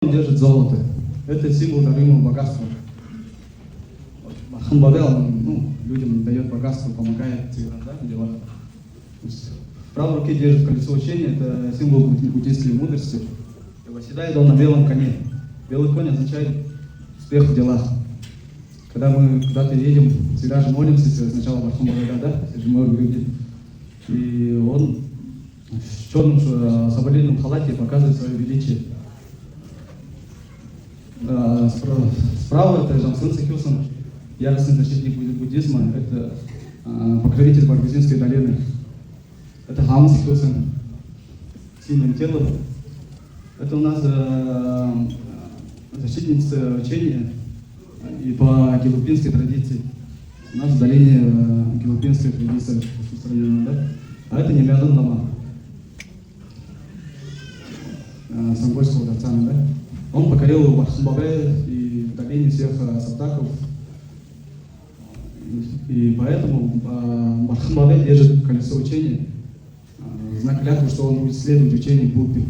Он держит золото. Это символ даруемого богатства. Бархан-бабе, он людям дает богатство, помогает в делах. В правой руке держит колесо учения, это символ буддийской мудрости. И восседает он на белом коне. Белый конь означает успех в делах. Когда мы куда-то едем, всегда же молимся сначала Бархан-бабе, да? Все же мы люди. И он в черном соболином халате показывает свое величие. Справа это Жамсын Сакюсон, яростный защитник буддизма, это покровитель Баргузинской долины. Это Хам Сакюсон, сильным телом. Это у нас защитница учения и по гелупинской традиции. У нас в долине гелупинская традиция распространена, да? А это Немядон Лама, Сангольского Дацана, да? Он покорил Бархан-бабе и в долине всех саптаков. И поэтому Бархан-бабе держит колесо учения, знак клятвы, что он будет следовать учению Будды.